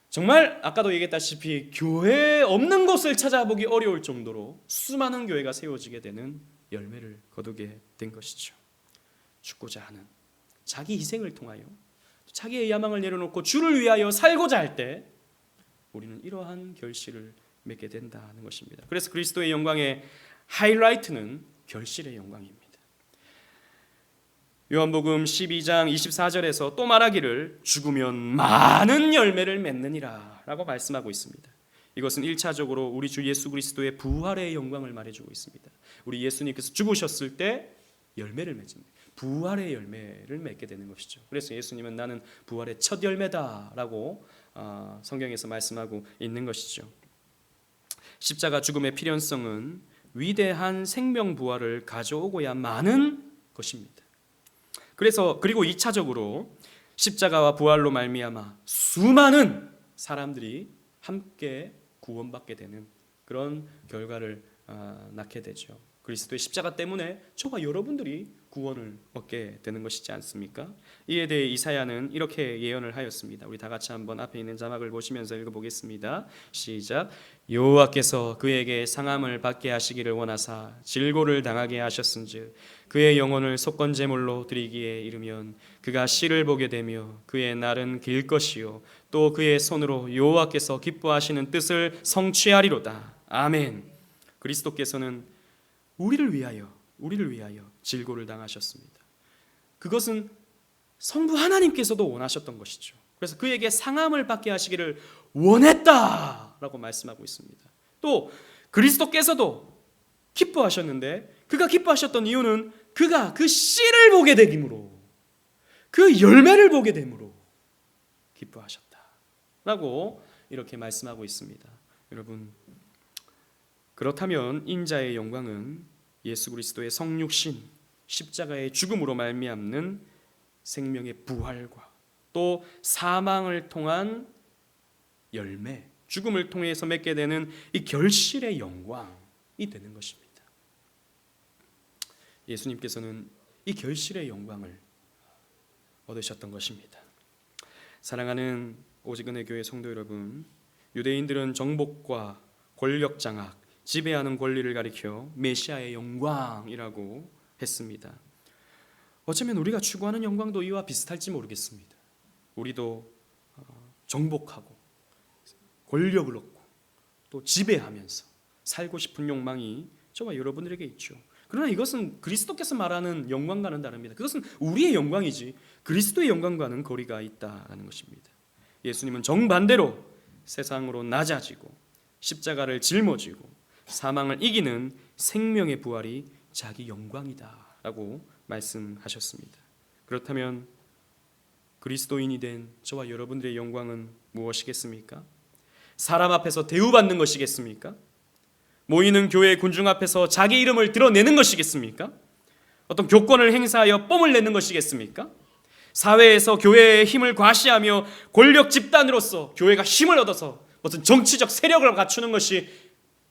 정말 아까도 얘기했다시피 교회 없는 곳을 찾아보기 어려울 정도로 수많은 교회가 세워지게 되는 열매를 거두게 된 것이죠. 죽고자 하는 자기 희생을 통하여 자기의 야망을 내려놓고 주를 위하여 살고자 할 때 우리는 이러한 결실을 맺게 된다는 것입니다. 그래서 그리스도의 영광의 하이라이트는 결실의 영광입니다. 요한복음 12장 24절에서 또 말하기를 죽으면 많은 열매를 맺느니라 라고 말씀하고 있습니다. 이것은 1차적으로 우리 주 예수 그리스도의 부활의 영광을 말해주고 있습니다. 우리 예수님께서 죽으셨을 때 열매를 맺습니다. 부활의 열매를 맺게 되는 것이죠. 그래서 예수님은 나는 부활의 첫 열매다라고 성경에서 말씀하고 있는 것이죠. 십자가 죽음의 필연성은 위대한 생명 부활을 가져오고야 마는 것입니다. 그리고 2차적으로 십자가와 부활로 말미암아 수많은 사람들이 함께 구원받게 되는 그런 결과를 낳게 되죠. 그리스도의 십자가 때문에 저와 여러분들이 구원을 얻게 되는 것이지 않습니까? 이에 대해 이사야는 이렇게 예언을 하였습니다. 우리 다 같이 한번 앞에 있는 자막을 보시면서 읽어보겠습니다. 시작. 여호와께서 그에게 상함을 받게 하시기를 원하사 질고를 당하게 하셨은즉 그의 영혼을 속건제물로 드리기에 이르면 그가 씨를 보게 되며 그의 날은 길 것이요 또 그의 손으로 여호와께서 기뻐하시는 뜻을 성취하리로다. 아멘. 그리스도께서는 우리를 위하여 질고를 당하셨습니다. 그것은 성부 하나님께서도 원하셨던 것이죠. 그래서 그에게 상함을 받게 하시기를 원했다라고 말씀하고 있습니다. 또 그리스도께서도 기뻐하셨는데, 그가 기뻐하셨던 이유는 그가 그 씨를 보게 되기므로, 그 열매를 보게 되므로 기뻐하셨다라고 이렇게 말씀하고 있습니다. 여러분, 그렇다면 인자의 영광은 예수 그리스도의 성육신, 십자가의 죽음으로 말미암는 생명의 부활과 또 사망을 통한 열매, 죽음을 통해서 맺게 되는 이 결실의 영광이 되는 것입니다. 예수님께서는 이 결실의 영광을 얻으셨던 것입니다. 사랑하는 오직은혜 교회 성도 여러분, 유대인들은 정복과 권력 장악, 지배하는 권리를 가리켜 메시아의 영광이라고 했습니다. 어쩌면 우리가 추구하는 영광도 이와 비슷할지 모르겠습니다. 우리도 정복하고 권력을 얻고 또 지배하면서 살고 싶은 욕망이 저와 여러분들에게 있죠. 그러나 이것은 그리스도께서 말하는 영광과는 다릅니다. 그것은 우리의 영광이지 그리스도의 영광과는 거리가 있다는 것입니다. 예수님은 정반대로 세상으로 낮아지고 십자가를 짊어지고 사망을 이기는 생명의 부활이 자기 영광이다라고 말씀하셨습니다. 그렇다면 그리스도인이 된 저와 여러분들의 영광은 무엇이겠습니까? 사람 앞에서 대우받는 것이겠습니까? 모이는 교회 군중 앞에서 자기 이름을 드러내는 것이겠습니까? 어떤 교권을 행사하여 뽐을 내는 것이겠습니까? 사회에서 교회의 힘을 과시하며 권력 집단으로서 교회가 힘을 얻어서 무슨 정치적 세력을 갖추는 것이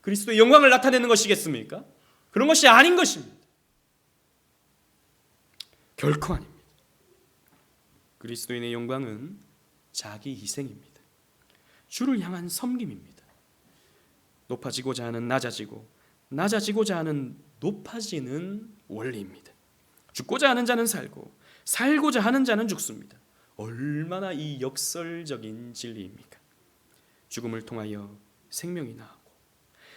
그리스도의 영광을 나타내는 것이겠습니까? 그런 것이 아닌 것입니다. 결코 아닙니다. 그리스도인의 영광은 자기 희생입니다. 주를 향한 섬김입니다. 높아지고자 하는 낮아지고, 낮아지고자 하는 높아지는 원리입니다. 죽고자 하는 자는 살고, 살고자 하는 자는 죽습니다. 얼마나 이 역설적인 진리입니까? 죽음을 통하여 생명이 나오고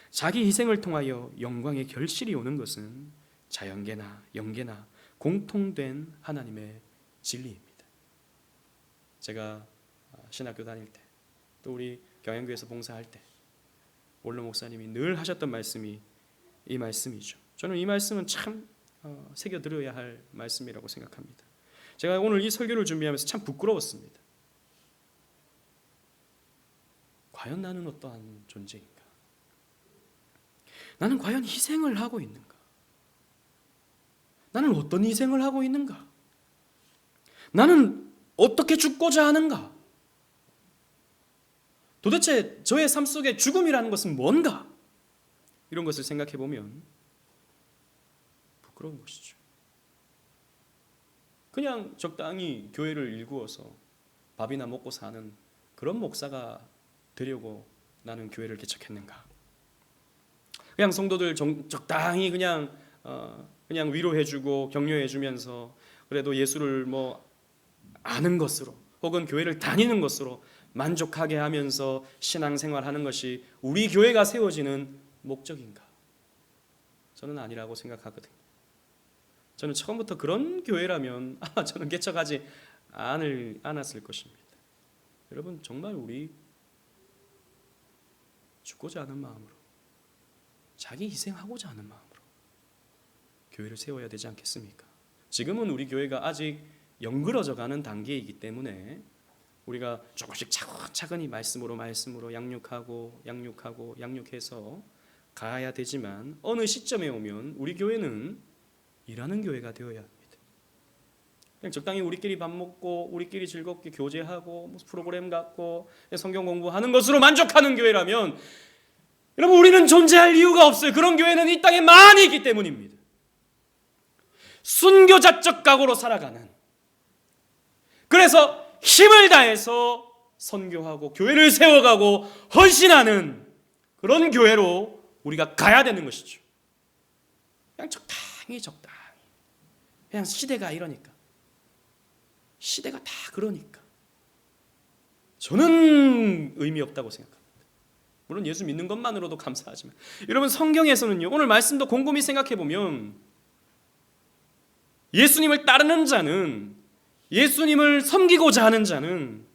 자기 희생을 통하여 영광의 결실이 오는 것은 자연계나 영계나 공통된 하나님의 진리입니다. 제가 신학교 다닐 때, 또 우리 경영교회에서 봉사할 때 원로 목사님이 늘 하셨던 말씀이 이 말씀이죠. 저는 이 말씀은 참 새겨들어야 할 말씀이라고 생각합니다. 제가 오늘 이 설교를 준비하면서 참 부끄러웠습니다. 과연 나는 어떠한 존재인가? 나는 과연 희생을 하고 있는가? 나는 어떤 희생을 하고 있는가? 나는 어떻게 죽고자 하는가? 도대체 저의 삶 속에 죽음이라는 것은 뭔가? 이런 것을 생각해 보면 부끄러운 것이죠. 그냥 적당히 교회를 일구어서 밥이나 먹고 사는 그런 목사가 되려고 나는 교회를 개척했는가? 그냥 성도들 적당히 그냥 위로해주고 격려해주면서 그래도 예수를 아는 것으로 혹은 교회를 다니는 것으로 만족하게 하면서 신앙생활하는 것이 우리 교회가 세워지는 목적인가? 저는 아니라고 생각하거든요. 저는 처음부터 그런 교회라면 저는 개척하지 않았을 것입니다. 여러분, 정말 우리 죽고자 하는 마음으로, 자기 희생하고자 하는 마음으로 교회를 세워야 되지 않겠습니까? 지금은 우리 교회가 아직 영그러져가는 단계이기 때문에 우리가 조금씩 차근차근히 말씀으로 양육해서 가야 되지만 어느 시점에 오면 우리 교회는 일하는 교회가 되어야 합니다. 그냥 적당히 우리끼리 밥 먹고 우리끼리 즐겁게 교제하고 프로그램 갖고 성경 공부하는 것으로 만족하는 교회라면 여러분, 우리는 존재할 이유가 없어요. 그런 교회는 이 땅에 많이 있기 때문입니다. 순교자적 각오로 살아가는, 그래서 힘을 다해서 선교하고 교회를 세워가고 헌신하는 그런 교회로 우리가 가야 되는 것이죠. 그냥 적당히 그냥 시대가 이러니까, 시대가 다 그러니까 저는 의미 없다고 생각합니다. 물론 예수 믿는 것만으로도 감사하지만 여러분 성경에서는요, 오늘 말씀도 곰곰이 생각해 보면 예수님을 따르는 자는, 예수님을 섬기고자 하는 자는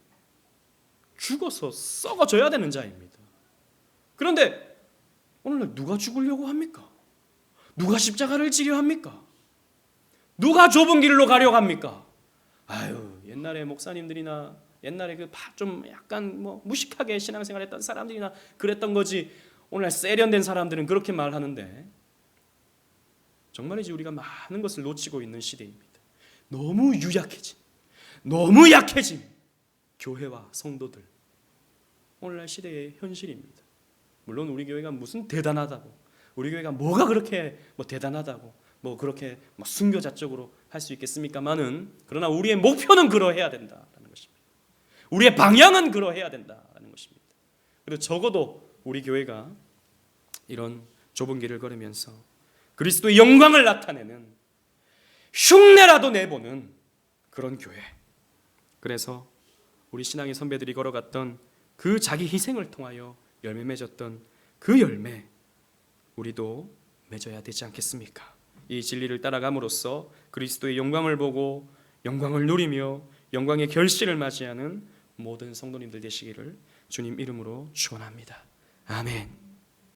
죽어서 썩어져야 되는 자입니다. 그런데 오늘날 누가 죽으려고 합니까? 누가 십자가를 지려 합니까? 누가 좁은 길로 가려고 합니까? 아유, 옛날에 목사님들이나 옛날에 좀 약간 무식하게 신앙생활했던 사람들이나 그랬던 거지, 오늘날 세련된 사람들은 그렇게 말하는데 정말이지 우리가 많은 것을 놓치고 있는 시대입니다. 너무 유약해진, 너무 약해진 교회와 성도들, 오늘날 시대의 현실입니다. 물론 우리 교회가 무슨 대단하다고, 우리 교회가 뭐가 그렇게 대단하다고 그렇게 순교자적으로 할 수 있겠습니까마는, 그러나 우리의 목표는 그러해야 된다라는 것입니다. 우리의 방향은 그러해야 된다라는 것입니다. 그리고 적어도 우리 교회가 이런 좁은 길을 걸으면서 그리스도의 영광을 나타내는 흉내라도 내보는 그런 교회. 그래서 우리 신앙의 선배들이 걸어갔던 그 자기 희생을 통하여 열매 맺었던 그 열매, 우리도 맺어야 되지 않겠습니까? 이 진리를 따라감으로써 그리스도의 영광을 보고 영광을 누리며 영광의 결실을 맞이하는 모든 성도님들 되시기를 주님 이름으로 축원합니다. 아멘.